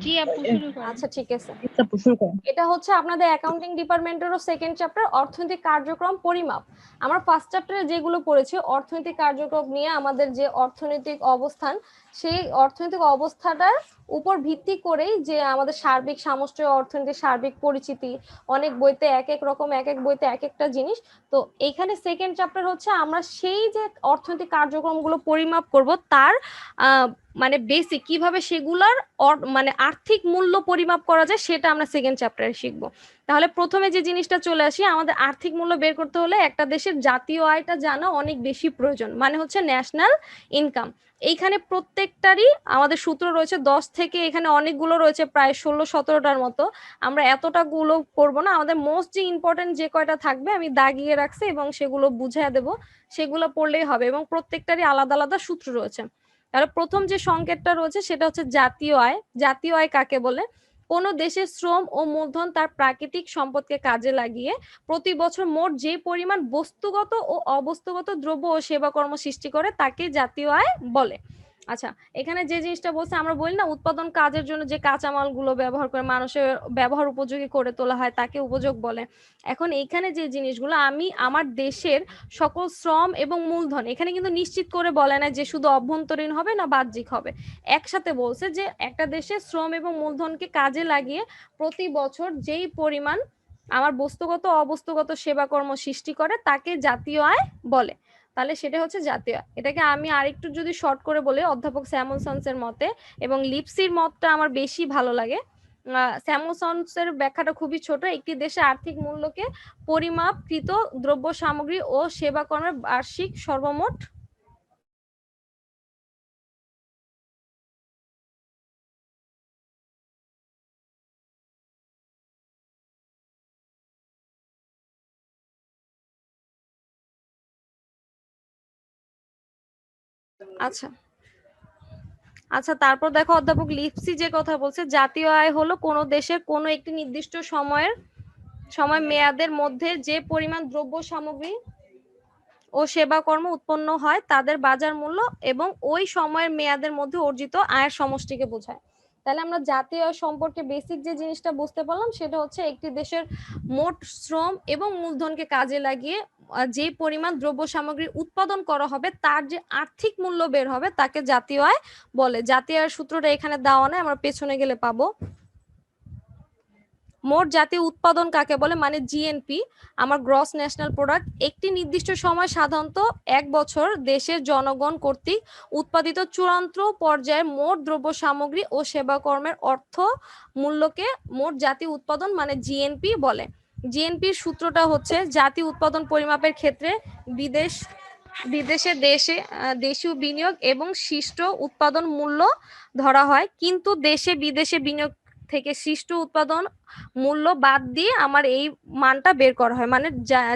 জি আপু শুরু করেন। আচ্ছা ঠিক আছে, এটা হচ্ছে আপনাদের অ্যাকাউন্টিং ডিপার্টমেন্টেরও সেকেন্ড চ্যাপ্টার, অর্থনৈতিক কার্যক্রম পরিমাপ। আমরা ফার্স্ট চ্যাপ্টারে যেগুলো পড়েছি অর্থনৈতিক কার্যক্রম নিয়ে, আমাদের যে অর্থনৈতিক অবস্থান, সেই অর্থনৈতিক অবস্থাটার উপর ভিত্তি করেই যে আমাদের সার্বিক সামষ্টিক অর্থনীতির সার্বিক পরিচিতি, অনেক বইতে এক এক রকম, এক এক বইতে এক একটা জিনিস। তো এইখানে সেকেন্ড চ্যাপ্টার হচ্ছে আমরা সেই যে অর্থনৈতিক কার্যক্রমগুলো পরিমাপ করব তার মানে বেসিক কিভাবে সেগুলার মানে আর্থিক মূল্য পরিমাপ করা যায় সেটা আমরা সেকেন্ড চ্যাপ্টারে শিখবো। তাহলে প্রথমে যে জিনিসটা চলে আসি, আমাদের আর্থিক মূল্য বের করতে হলে একটা দেশের জাতীয় আয়টা জানা অনেক বেশি প্রয়োজন, মানে হচ্ছে ন্যাশনাল ইনকাম। এইখানে প্রত্যেকটারই আমাদের সূত্র রয়েছে 10 থেকে, এখানে অনেকগুলো রয়েছে, প্রায় 16-17টার মতো। আমরা এতটা গুলো পড়বো না, আমাদের মোস্ট যে ইম্পর্টেন্ট যে কয়টা থাকবে আমি দাগিয়ে রাখছি এবং সেগুলো বুঝিয়ে দেবো, সেগুলো পড়লেই হবে। এবং প্রত্যেকটারই আলাদা আলাদা সূত্র রয়েছে। তাহলে প্রথম যে সংকেতটা রয়েছে সেটা হচ্ছে জাতীয় আয়। জাতীয় আয় কাকে বলে? কোনো দেশের শ্রম ও মূলধন তার প্রাকৃতিক সম্পদকে কাজে লাগিয়ে প্রতি বছর মোট যে পরিমাণ বস্তুগত ও অবস্তুগত দ্রব্য ও সেবাকর্ম সৃষ্টি করে তাকে জাতীয় আয় বলে। আচ্ছা, এখানে যে জিনিসটা বলছে, আমরা বলি না উৎপাদন কাজের জন্য যে কাঁচামালগুলো ব্যবহার করে মানুষের ব্যবহার উপযোগী করে তোলা হয় তাকে উপযোগ বলে। এখন এইখানে যে জিনিসগুলো, আমি আমার দেশের সকল শ্রম এবং মূলধন, এখানে কিন্তু নিশ্চিত করে বলে না যে শুধু অভ্যন্তরীণ হবে না বাহ্যিক হবে, একসাথে বলছে যে একটা দেশের শ্রম এবং মূলধনকে কাজে লাগিয়ে প্রতি বছর যেই পরিমাণ আমার বস্তুগত অবস্তুগত সেবাকর্ম সৃষ্টি করে তাকে জাতীয় আয় বলে। তাহলে সেটা হচ্ছে জাতীয় আয়। এটাকে আমি আরেকটু যদি শর্ট করে বলি, অধ্যাপক স্যামুলসনসের মতে এবং লিপসির মতটা আমার বেশি ভালো লাগে। স্যামুলসনসের ব্যাখ্যাটা খুবই ছোট, একটি দেশে আর্থিক মূল্যকে পরিমাপকৃত দ্রব্য সামগ্রী ও সেবাকর্মের বার্ষিক সর্বমোট আচ্ছা আচ্ছা তারপর দেখো অধ্যাপক লিপসি যে কথা বলছে, জাতীয় আয় হলো কোনো দেশের কোনো একটি নির্দিষ্ট সময় মেয়াদের মধ্যে যে পরিমাণ দ্রব্য সামগ্রী ও সেবাকর্ম উৎপন্ন হয় তাদের বাজার মূল্য এবং ওই সময়ের মেয়াদের মধ্যে অর্জিত আয়ের সমষ্টিকে বোঝায়। তাহলে আমরা জাতীয় আয় সম্পর্কে বেসিক যে জিনিসটা বুঝতে পারলাম সেটা হচ্ছে একটি দেশের মোট শ্রম এবং মূলধনকে কাজে লাগিয়ে যে পরিমাণ দ্রব্য সামগ্রী উৎপাদন করা হবে তার যে আর্থিক মূল্য বের হবে তাকে জাতীয় আয় বলে। জাতীয় আয়ের সূত্রটা এখানে দেওয়া নেই, আমরা পেছনে গেলে পাবো। মোট জাতীয় উৎপাদন কাকে বলে, মানে জিএনপি, আমার গ্রস ন্যাশনাল প্রোডাক্ট। একটি নির্দিষ্ট সময় সাধারণত এক বছর দেশের জনগণ কর্তৃক উৎপাদিত চূড়ান্ত পর্যায়ের মোট দ্রব্য সামগ্রী ও সেবাকর্মের অর্থ মূল্যকে মোট জাতীয় উৎপাদন মানে জিএনপি বলে। জিএনপির সূত্রটা হচ্ছে জাতীয় উৎপাদন পরিমাপের ক্ষেত্রে দেশীয় বিনিয়োগ এবং সৃষ্ট উৎপাদন মূল্য ধরা হয়, কিন্তু দেশে বিদেশে বিনিয়োগ থেকে সৃষ্ট উৎপাদন মূল্য বাদ দিয়ে আমার এই মানটা বের করা হয়, মানে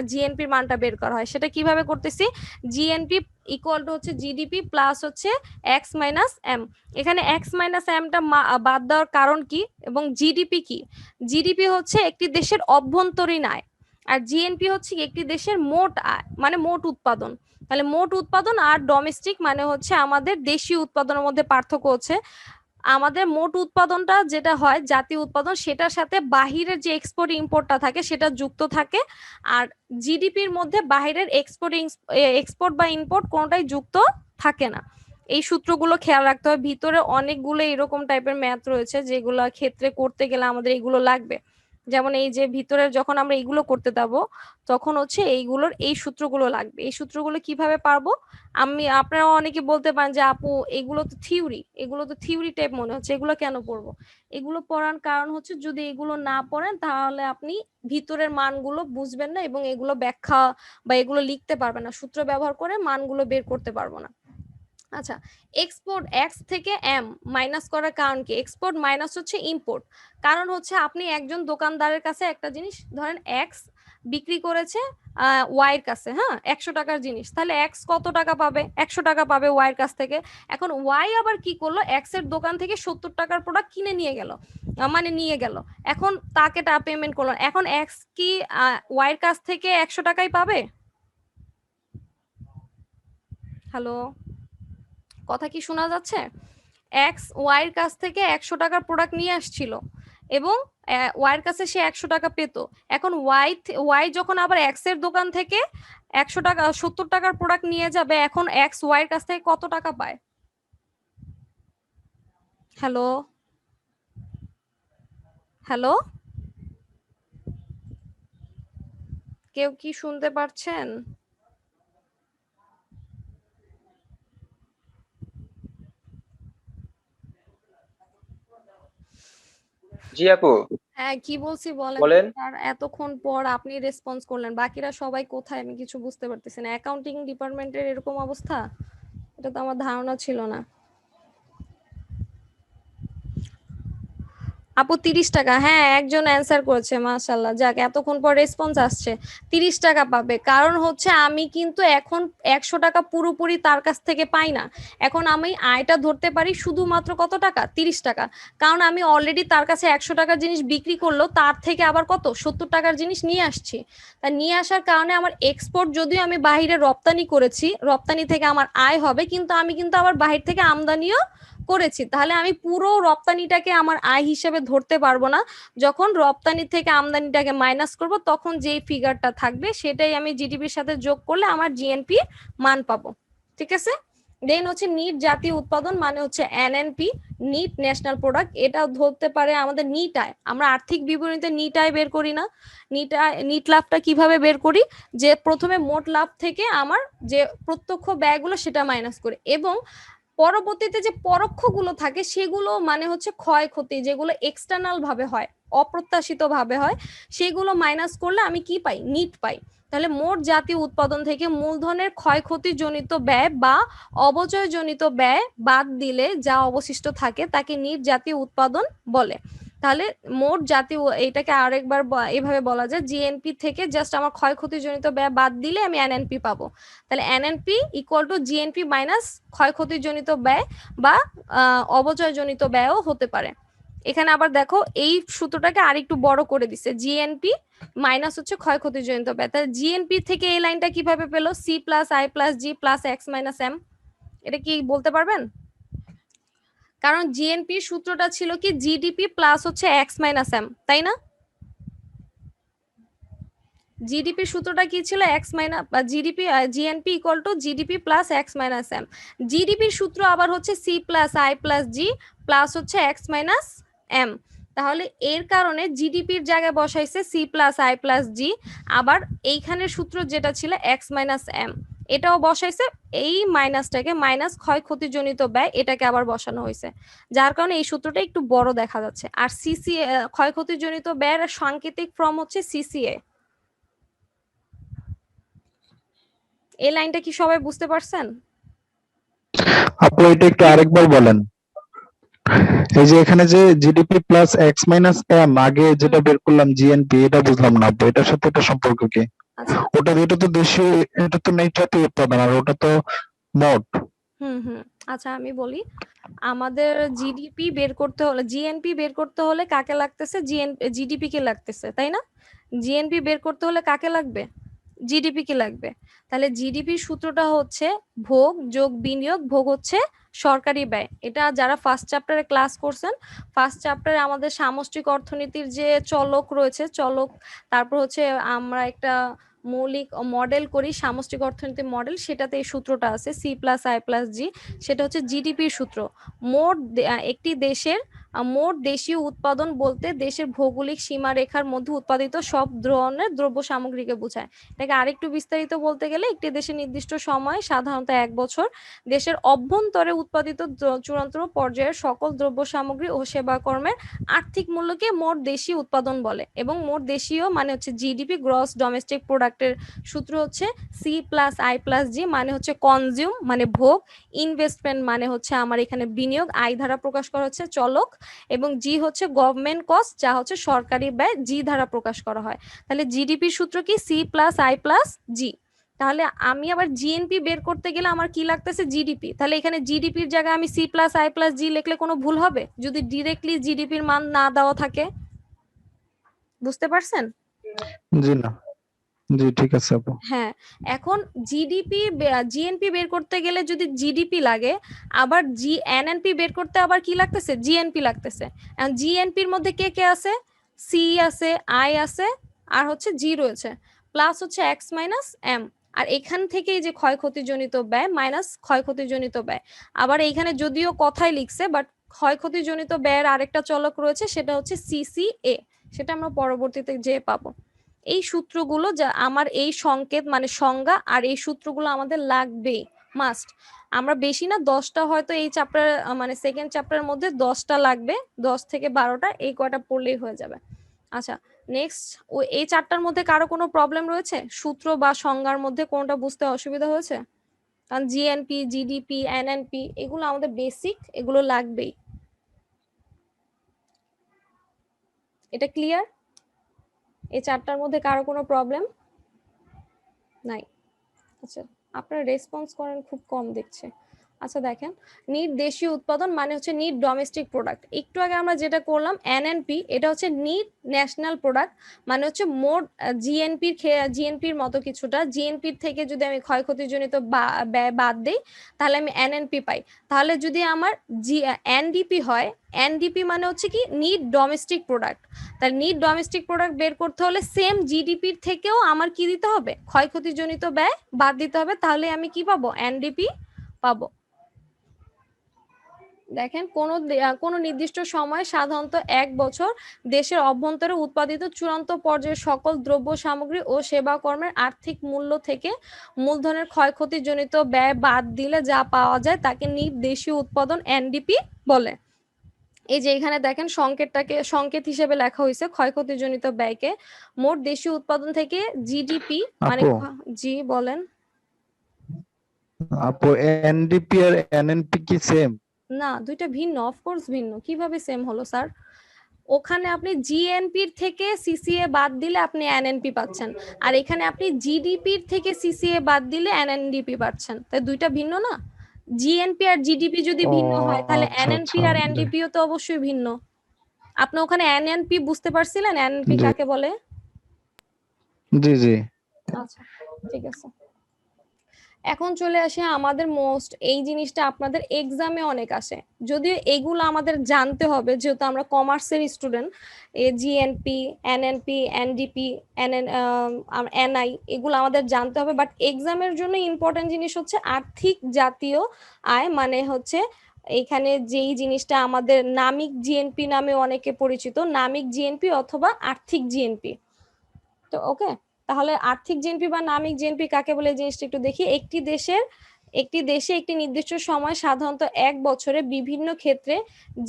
জিএনপির মানটা বের করা হয়। সেটা কিভাবে করতেছি, জিএনপি ইকুয়াল টু হচ্ছে জিডিপি প্লাস হচ্ছে এক্স মাইনাস এম। এখানে এক্স মাইনাস এমটা বাদ দেওয়ার কারণ কি, এবং জিডিপি কি? জিডিপি হচ্ছে একটি দেশের অভ্যন্তরীণ আয়, আর জিএনপি হচ্ছে একটি দেশের মোট আয় মানে মোট উৎপাদন। তাহলে মোট উৎপাদন আর ডোমেস্টিক মানে হচ্ছে আমাদের দেশীয় উৎপাদনের মধ্যে পার্থক্য হচ্ছে আমাদের মোট উৎপাদনটা যেটা হয় জাতীয় উৎপাদন, সেটার সাথে বাহিরের যে এক্সপোর্ট ইম্পোর্টটা থাকে সেটা যুক্ত থাকে, আর জিডিপির মধ্যে বাহিরের এক্সপোর্ট বা ইম্পোর্ট কোনোটাই যুক্ত থাকে না। এই সূত্রগুলো খেয়াল রাখতে হবে। ভিতরে অনেকগুলো এরকম টাইপের ম্যাথ রয়েছে যেগুলো ক্ষেত্রে করতে গেলে আমাদের এগুলো লাগবে। যেমন এই যে ভিতরে যখন আমরা এইগুলো করতে যাবো তখন হচ্ছে এইগুলোর এই সূত্রগুলো লাগবে। এই সূত্রগুলো কিভাবে পারবো, আপনারা অনেকে বলতে পারেন যে আপু এগুলো তো থিওরি টাইপ মনে হচ্ছে, এগুলো কেন পড়বো? এগুলো পড়ার কারণ হচ্ছে যদি এগুলো না পড়েন তাহলে আপনি ভিতরের মানগুলো বুঝবেন না এবং এগুলো ব্যাখ্যা বা এগুলো লিখতে পারবেন না, সূত্র ব্যবহার করে মানগুলো বের করতে পারবো না। আচ্ছা, এক্সপোর্ট এক্স থেকে এম মাইনাস করার কারণ কি? এক্সপোর্ট মাইনাস হচ্ছে ইম্পোর্ট। কারণ হচ্ছে আপনি একজন দোকানদারের কাছে একটা জিনিস ধরেন এক্স বিক্রি করেছে ওয়াইয়ের কাছে, হ্যাঁ 100 টাকার জিনিস, তাহলে এক্স কত টাকা পাবে? 100 টাকা পাবে ওয়াইয়ের কাছ থেকে। এখন ওয়াই আবার কি করলো, এক্স এর দোকান থেকে 70 টাকার প্রোডাক্ট কিনে নিয়ে গেল, নিয়ে গেল, এখন তাকে পেমেন্ট করলো। এখন এক্স কি ওয়াইয়ের কাছ থেকে 100 টাকাই পাবে? হ্যালো, কথা কি শোনা যাচ্ছে? এক্স ওয়াই এর কাছ থেকে 100 টাকার প্রোডাক্ট নিয়ে আসছিল এবং ওয়াই এর কাছে সে 100 টাকা পেত। এখন ওয়াই যখন আবার এক্স এর দোকান থেকে 100 টাকা 70 টাকার প্রোডাক্ট নিয়ে যাবে, এখন এক্স ওয়াই এর কাছ থেকে কত টাকা পায়? হ্যালো হ্যালো, কেউ কি শুনতে পারছেন? জি আপু। হ্যাঁ, কি বলছি বলেন। বলেন। আর এতক্ষণ পর আপনি রেসপন্স করলেন, বাকিরা সবাই কোথায় আমি কিছু বুঝতে পারতেছি না। অ্যাকাউন্টিং ডিপার্টমেন্টের এরকম অবস্থা, এটা তো আমার ধারণা ছিল না। আপু 30 টাকা, হ্যাঁ একজন অ্যান্সার করেছে, মাশাআল্লাহ, যাক এতক্ষণ পর রেসপন্স আসছে। 30 টাকা পাবে, কারণ হচ্ছে আমি কিন্তু এখন 100 টাকা পুরোপুরি তার কাছ থেকে পাই না। এখন আমি আয়টা ধরতে পারি শুধুমাত্র কত টাকা, 30 টাকা, কারণ আমি অলরেডি তার কাছে 100 টাকার জিনিস বিক্রি করলো, তার থেকে আবার কত 70 টাকার জিনিস নিয়ে আসছি। তা নিয়ে আসার কারণে আমার এক্সপোর্ট, যদিও আমি বাহিরে রপ্তানি করেছি, রপ্তানি থেকে আমার আয় হবে, কিন্তু আমি কিন্তু আবার বাহির থেকে আমদানিও করেছি, তাহলে আমি পুরো রপ্তানিটাকে আমার আয় হিসেবে ধরতে পারবো না। যখন রপ্তানি থেকে আমদানিটাকে মাইনাস করব, তখন যেই ফিগারটা থাকবে সেটাই আমি জিডিপির সাথে যোগ করলে আমার জিএনপি মান পাবো। ঠিক আছে। দেন হচ্ছে নিট জাতীয় উৎপাদন মানে হচ্ছে এনএনপি, নিট ন্যাশনাল প্রোডাক্ট, এটা ধরতে পারে আমাদের নিট আয়। আমরা আর্থিক বিবরণীতে নিট আয় বের করি না? নিট লাভটা কিভাবে বের করি, যে প্রথমে মোট লাভ থেকে আমার যে প্রত্যক্ষ ব্যয়গুলো সেটা মাইনাস করে, এবং পরবর্তীতে যে পরোক্ষগুলো থাকে সেগুলো মানে হচ্ছে ক্ষয়ক্ষতি, যেগুলো এক্সটার্নাল ভাবে হয়, অপ্রত্যাশিত ভাবে হয়, সেগুলো মাইনাস করলে আমি কি পাই, নিট পাই। তাহলে মোট জাতীয় উৎপাদন থেকে মূলধনের ক্ষয়ক্ষতিজনিত ব্যয় বা অবচয়জনিত ব্যয় বাদ দিলে যা অবশিষ্ট থাকে তাকে নিট জাতীয় উৎপাদন বলে। তাহলে মোট জাতীয়, এটাকে আরেকবার এভাবে বলা যায়, জিএনপি থেকে জাস্ট আমার ক্ষয়ক্ষতিজনিত ব্যয় বাদ দিলে আমি এনএনপি পাবো। তাহলে NNP equal to GNP minus ক্ষয়ক্ষতিজনিত ব্যয় বা অবচয়জনিত ব্যয়ও হতে পারে। এখানে আবার দেখো এই সূত্রটাকে আরেকটু বড় করে দিছে, জিএনপি মাইনাস হচ্ছে ক্ষয়ক্ষতিজনিত ব্যয়। তাহলে জিএনপি থেকে এই লাইনটা কিভাবে পেলো, C plus I plus G plus X minus M, এটা কি বলতে পারবেন? কারণ জিএনপি সূত্রটা ছিল কি জিডিপি প্লাস হচ্ছে এক্স মাইনাস এম, তাই না? জিডিপির সূত্রটা কি ছিল, X minus GDP, GNP equal to GDP plus X minus M. জিডিপির সূত্র আবার হচ্ছে C plus I plus G plus হচ্ছে এক্স মাইনাস এম। তাহলে এর কারণে জিডিপির জায়গায় বসাইছে সি প্লাস আই প্লাস জি, আবার এইখানের সূত্র যেটা ছিল এক্স মাইনাস এম, এটাও বসাইছে, এই মাইনাসটাকে মাইনাস ক্ষয়ক্ষতিজনিত ব্যয় এটাকে আবার বসানো হয়েছে, যার কারণে এই সূত্রটা একটু বড় দেখা যাচ্ছে। আর সিসিএ ক্ষয়ক্ষতিজনিত ব্যয়ের সাংকেতিক ফর্ম হচ্ছে সিসিএ। এই লাইনটা কি সবাই বুঝতে পারছেন? আপু এটা একটু আরেকবার বলেন। এই যে এখানে যে GDP plus X minus M, আগে যেটা বের করলাম জিএনপি, এটা বুঝলাম না আপু, এটার সাথে এটা সম্পর্ক কি? আচ্ছা, এটা তো দেশীয়, এটা তো নেই জাতীয় উৎপাদন, আর ওটা তো মোট। হুম, আচ্ছা আমি বলি, আমাদের জিডিপি বের করতে হলে, জিএনপি বের করতে হলে কাকে লাগতেছে, জিডিপি কে লাগতেছে, তাই না? জিএনপি বের করতে হলে কাকে লাগবে, জিডিপি কে লাগবে। তাহলে জিডিপির সূত্রটা হচ্ছে ভোগ যোগ বিনিয়োগ, ভোগ হচ্ছে সরকারি ব্যয়। এটা যারা ফার্স্ট চ্যাপ্টারে ক্লাস করছেন, ফার্স্ট চ্যাপ্টারে আমাদের সামষ্টিক অর্থনীতির যে চলক রয়েছে, চলক, তারপর হচ্ছে আমরা একটা মৌলিক মডেল করি, সামষ্টিক অর্থনীতির মডেল, সেটাতে এই সূত্রটা আছে সি প্লাস আই প্লাস জি, সেটা হচ্ছে জিডিপির সূত্র। মোট একটি দেশের মোট দেশীয় উৎপাদন বলতে দেশের ভৌগোলিক সীমারেখার মধ্যে উৎপাদিত সব ধরনের দ্রব্য সামগ্রীকে বোঝায়। এটাকে আরেকটু বিস্তারিত বলতে গেলে, একটি দেশের নির্দিষ্ট সময়, সাধারণত 1 বছর, দেশের অভ্যন্তরে উৎপাদিত চূড়ান্ত পর্যায়ের সকল দ্রব্য সামগ্রী ও সেবা কর্মের আর্থিক মূল্যকে মোট দেশীয় উৎপাদন বলে। এবং মোট দেশীয় মানে হচ্ছে জিডিপি, গ্রস ডোমেস্টিক প্রোডাক্টের সূত্র হচ্ছে সি প্লাস আই প্লাস জি, মানে হচ্ছে কনজিউম মানে ভোগ, ইনভেস্টমেন্ট মানে হচ্ছে আমার এখানে বিনিয়োগ, আই দ্বারা প্রকাশ করা হচ্ছে চলক, এবং জি হচ্ছে গভর্নমেন্ট কস্ট, যা হচ্ছে সরকারি ব্যয়, জি দ্বারা প্রকাশ করা হয়। তাহলে জিডিপির সূত্র কি সি প্লাস আই প্লাস জি। তাহলে আমি আবার জিএনপি বের করতে গেলে আমার কি লাগতেছে, জিডিপি। তাহলে এখানে জিডিপির জায়গায় আমি সি প্লাস আই প্লাস জি লিখলে কোনো ভুল হবে যদি ডিরেক্টলি জিডিপির মান না দেওয়া থাকে? বুঝতে পারছেন? জি না। জি ঠিক আছে আপু। হ্যাঁ, এখন জিএনপি বের করতে গেলে যদি জিডিপি লাগে, আবার এনএনপি বের করতে আবার কি লাগতেছে, জিএনপি লাগতেছে। এখন জিএনপির মধ্যে কে কে আছে, সি আছে, আই আছে, আর হচ্ছে জি রয়েছে, প্লাস হচ্ছে এক্স মাইনাস এম। আর এখান থেকেই যে ক্ষয়ক্ষতিজনিত ব্যয় মাইনাস ক্ষয়ক্ষতিজনিত ব্যয়। আবার এইখানে যদিও কথাই লিখছে, বাট ক্ষয়ক্ষতিজনিত ব্যয়ের আরেকটা চলক রয়েছে, সেটা হচ্ছে সিসিএ, সেটা আমরা পরবর্তীতে যে পাবো। এই সূত্রগুলো যা আমার এই সংকেত মানে সংজ্ঞা আর এই সূত্রগুলো আমাদের লাগবে, মাস্ট। আমরা বেশি না 10টা হয়তো এই চ্যাপ্টার মানে সেকেন্ড চ্যাপ্টারের মধ্যে 10টা লাগবে, 10 থেকে 12টা, এই কয়টা পড়লেই হয়ে যাবে। আচ্ছা, নেক্সট, এই চারটার মধ্যে কারো কোনো প্রবলেম রয়েছে, সূত্র বা সংজ্ঞার মধ্যে কোনটা বুঝতে অসুবিধা হয়েছে? কারণ জিএনপি, জিডিপি, এনএনপি এগুলো আমাদের বেসিক, এগুলো লাগবেই। এটা ক্লিয়ার? এই চারটার মধ্যে কারো কোনো প্রবলেম নাই? আচ্ছা, আপনারা রেসপন্স করেন খুব কম দেখছে। আচ্ছা দেখেন, নিট দেশীয় উৎপাদন মানে হচ্ছে নিট ডোমেস্টিক প্রোডাক্ট। একটু আগে আমরা যেটা করলাম এনএনপি, এটা হচ্ছে নিট ন্যাশনাল প্রোডাক্ট, মানে হচ্ছে মোট জিএনপির মতো কিছুটা। জিএনপির থেকে যদি আমি ক্ষয়ক্ষতিজনিত ব্যয় বাদ দিই, তাহলে আমি এনএনপি পাই। তাহলে যদি আমার এনডিপি হয়, এনডিপি মানে হচ্ছে কি নিট ডোমেস্টিক প্রোডাক্ট। তাহলে নিট ডোমেস্টিক প্রোডাক্ট বের করতে হলে সেম জিডিপির থেকেও আমার কি দিতে হবে, ক্ষয়ক্ষতিজনিত ব্যয় বাদ দিতে হবে, তাহলে আমি কি পাবো, এনডিপি পাবো। দেখেন, কোন নির্দিষ্ট সময় সাধারণত 1 বছর দেশের অভ্যন্তরে উৎপাদিত চূড়ান্ত পর্যায়ের সকল দ্রব্য সামগ্রী ও সেবা কর্মের আর্থিক মূল্য থেকে মূলধনের ক্ষয়ক্ষতিজনিত ব্যয় বাদ দিলে যা পাওয়া যায় তাকে নিট দেশীয় উৎপাদন এনডিপি বলে। এই যে এখানে দেখেন সংকেত হিসেবে লেখা হয়েছে ক্ষয়ক্ষতিজনিত ব্যয়কে মোট দেশীয় উৎপাদন থেকে জিডিপি মানে আপু জি বলেন। আপু এনডিপি আর এনএনপি কি সেম? না, দুইটা ভিন্ন, অফকোর্স ভিন্ন। কিভাবে সেম হলো স্যার? ওখানে আপনি জিএনপির থেকে সিসিএ বাদ দিলে আপনি এনএনপি পাচ্ছেন, আর এখানে আপনি জিডিপির থেকে সিসিএ বাদ দিলে এনএনডিপি পাচ্ছেন, তাই দুইটা ভিন্ন না? জিএনপি আর জিডিপি যদি ও ভিন্ন হয়, তাহলে আচ্ছা এনএনপি আচ্ছা, আর জি এনডিপিও তো অবশ্যই ভিন্ন। আপনি ওখানে এনএনপি বুঝতে পারছিলেন, এনএনপি জি কাকে বলে? জি জি। আচ্ছা, ঠিক আছে। এখন চলে আসে আমাদের মোস্ট, এই জিনিসটা আপনাদের এক্সামে অনেক আসে, যদিও এগুলো আমাদের জানতে হবে যেহেতু আমরা কমার্সের student. GNP, NNP, NDP, NI এগুলো আমাদের জানতে হবে, বাট এক্সামের জন্য ইম্পর্টেন্ট জিনিস হচ্ছে আর্থিক জাতীয় আয়, মানে হচ্ছে এইখানে যেই জিনিসটা আমাদের নামিক জিএনপি নামে অনেকে পরিচিত, নামিক জিএনপি অথবা আর্থিক জিএনপি। তো ওকে, তাহলে আর্থিক জিএনপি বা নামিক জিএনপি কাকে বলে জিনিসটা একটু দেখি। একটি দেশে একটি নির্দিষ্ট সময় সাধারণত 1 বছরে বিভিন্ন ক্ষেত্রে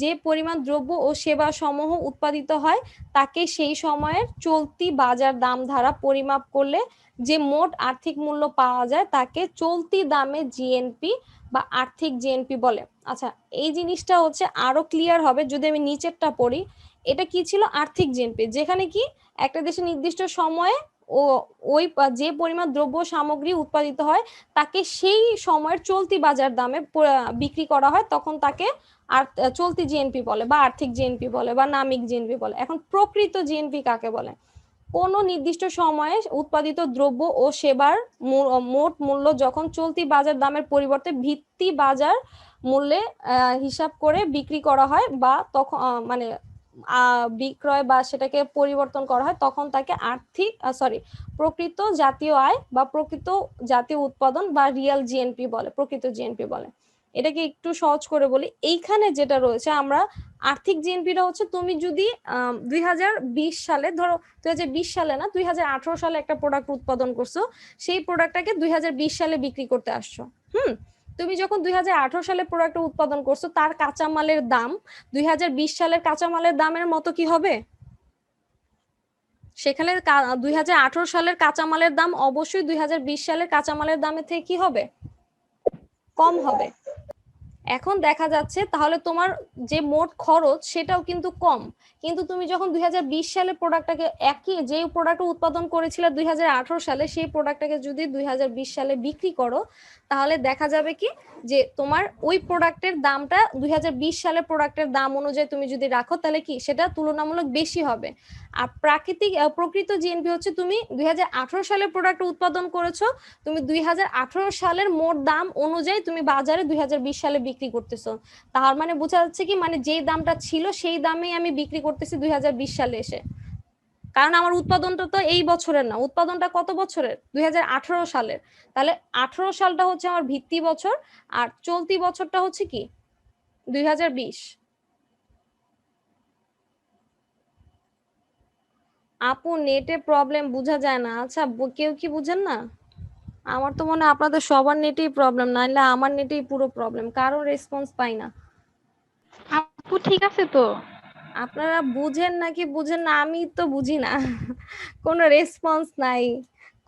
যে পরিমাণ দ্রব্য ও সেবা সমূহ উৎপাদিত হয় তাকে সেই সময়ের চলতি বাজার দাম দ্বারা পরিমাপ করলে যে মোট আর্থিক মূল্য পাওয়া যায় তাকে চলতি দামে জিএনপি বা আর্থিক জিএনপি বলে। আচ্ছা, এই জিনিসটা হচ্ছে আরো ক্লিয়ার হবে যদি আমি নিচেরটা পড়ি। এটা কি ছিল, আর্থিক জিএনপি, যেখানে কি একটা দেশে নির্দিষ্ট সময়ে ও ওই যে পরিমাণ দ্রব্য সামগ্রী উৎপাদিত হয় তাকে সেই সময়ের চলতি বাজার দামে বিক্রি করা হয়, তখন তাকে আর চলতি জিএনপি বলে বা আর্থিক জিএনপি বলে বা নামিক জিএনপি বলে। এখন প্রকৃত জিএনপি কাকে বলে? কোন নির্দিষ্ট সময়ে উৎপাদিত দ্রব্য ও সেবার মোট মূল্য যখন চলতি বাজার দামের পরিবর্তে ভিত্তি বাজার মূল্যে হিসাব করে বিক্রি করা হয় বা তখন মানে বিক্রয় বা সেটাকে পরিবর্তন করা হয়, তখন তাকে প্রকৃত জাতীয় আয় বা প্রকৃত জাতীয় উৎপাদন বা রিয়েল জিএনপি বলে, প্রকৃত জিএনপি বলে। এটাকে একটু সহজ করে বলি, এইখানে যেটা রয়েছে আমরা আর্থিক জিএনপিটা হচ্ছে তুমি যদি 2020 সালে, ধরো 2020 সালে না, 2018 সালে একটা প্রোডাক্ট উৎপাদন করছো, সেই প্রোডাক্টটাকে 2020 সালে বিক্রি করতে আসছো। তুমি যখন 2018 সালে প্রোডাক্ট উৎপাদন করছো, তার কাঁচামালের দাম 2020 সালের কাঁচামালের দামের মতো কি হবে? সেখানে 2018 সালের কাঁচামালের দাম অবশ্যই 2020 সালের কাঁচামালের দামের থেকে কি হবে, কম হবে। এখন দেখা যাচ্ছে তাহলে তোমার যে মোট খরচ সেটাও কিন্তু কম, কিন্তু তুমি যখন 2020 সালে প্রোডাক্টটাকে একই যে প্রোডাক্ট উৎপাদন করেছিলে 2018 সালে সেই প্রোডাক্টটাকে যদি 2020 সালে বিক্রি করো তাহলে দেখা যাবে কি যে তোমার ওই প্রোডাক্টের দামটা 2020 সালে প্রোডাক্টের দাম অনুযায়ী তুমি যদি রাখো তাহলে কি সেটা তুলনামূলক বেশি হবে। আর প্রকৃত জিএনপি হচ্ছে তুমি 2018 সালে প্রোডাক্ট উৎপাদন করেছো, তুমি 2018 সালের মোট দাম অনুযায়ী তুমি বাজারে 2020 সালে বিক্রি করতেছো, তার মানে বোঝা যাচ্ছে কি মানে যেই দামটা ছিল সেই দামেই আমি বিক্রি করতেছি 2020 সালে এসে, কারণ আমার উৎপাদনটা তো এই বছরের না, উৎপাদনটা কত বছরের 2018 সালের, তাহলে 18 সালটা হচ্ছে আমার ভিত্তি বছর আর চলতি বছরটা হচ্ছে কি 2020। আপু নেটে প্রবলেম বোঝা যায় না, আচ্ছা কেউ কি বুঝেন না? আমার তো মনে হয় আপনাদের সবার নেটেই প্রবলেম, নাইলে আমার নেটেই পুরো প্রবলেম, কারো রেসপন্স পাই না। আপু ঠিক আছে তো? আপনারা বুঝেন নাকি বুঝেন না আমি তো বুঝি না, কোনো রেসপন্স নাই,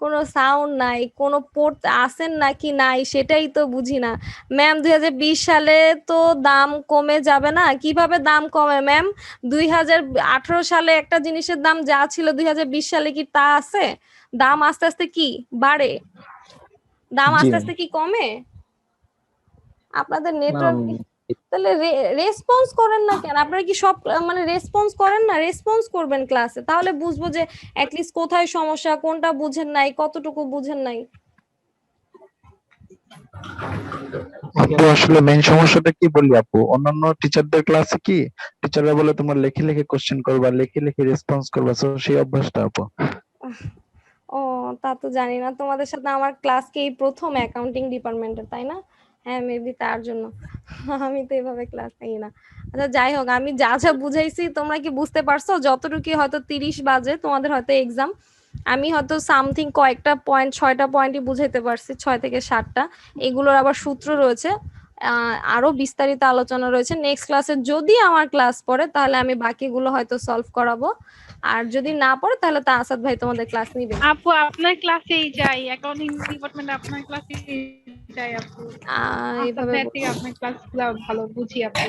কোনো সাউন্ড নাই, কোনো পড়তে আসেন নাকি নাই সেটাই তো বুঝি না। ম্যাম 2020 সালে তো দাম কমে যাবে না, কিভাবে দাম কমে ম্যাম? 2018 সালে একটা জিনিসের দাম যা ছিল 2020 সালে কি তা আছে? দাম আস্তে আস্তে কি বাড়ে, দাম জি আস্তে আস্তে কি কমে? আপনাদের নেটওয়ার্ক তাহলে রেসপন্স করেন না কেন? আপনারা কি সব মানে রেসপন্স করেন না? রেসপন্স করবেন ক্লাসে, তাহলে বুঝবো যে অ্যাটলিস্ট কোথায় সমস্যা, কোনটা বুঝেন নাই, কতটুকু বুঝেন নাই। আপু আসলে মেইন সমস্যাটা কি বলি আপু, অন্যান্য টিচারদের ক্লাসে কি টিচাররা বলে তোমার লিখে লিখে কোশ্চেন করবা, লিখে লিখে রেসপন্স করবা, সো সেই অভ্যাসটা আপু। ও তা তো জানি না, তোমাদের সাথে আমার ক্লাস কি এই প্রথম অ্যাকাউন্টিং ডিপার্টমেন্টের, তাই না? হ্যাঁ মেবি তার জন্য আমি তো এভাবে ক্লাস নেই না। আচ্ছা যাই হোক, আমি যা যা বুঝাইছি তোমরা কি বুঝতে পারছো? যতটুকু হয়তো 30 বাজে তোমাদের হয়তো এক্সাম, আমি হয়তো সামথিং কয়েকটা পয়েন্ট 6টা পয়েন্টই বুঝাইতে পারছি, 6 থেকে 7টা। এগুলোর আবার সূত্র রয়েছে, আরো বিস্তারিত আলোচনা রয়েছে নেক্সট ক্লাসে। যদি আমার ক্লাস পড়ে তাহলে আমি বাকিগুলো হয়তো সলভ করাবো, আর যদি না পড়ে তাহলে তা আসাদ ভাই তোমাদের ক্লাস নিবে। আপু আপনার ক্লাসেই যাই, অ্যাকাউন্টিং ডিপার্টমেন্ট আপনার ক্লাসেই যাই আপু। এইভাবে আপনার থেকে আপনার ক্লাসগুলো ভালো বুঝি আপু।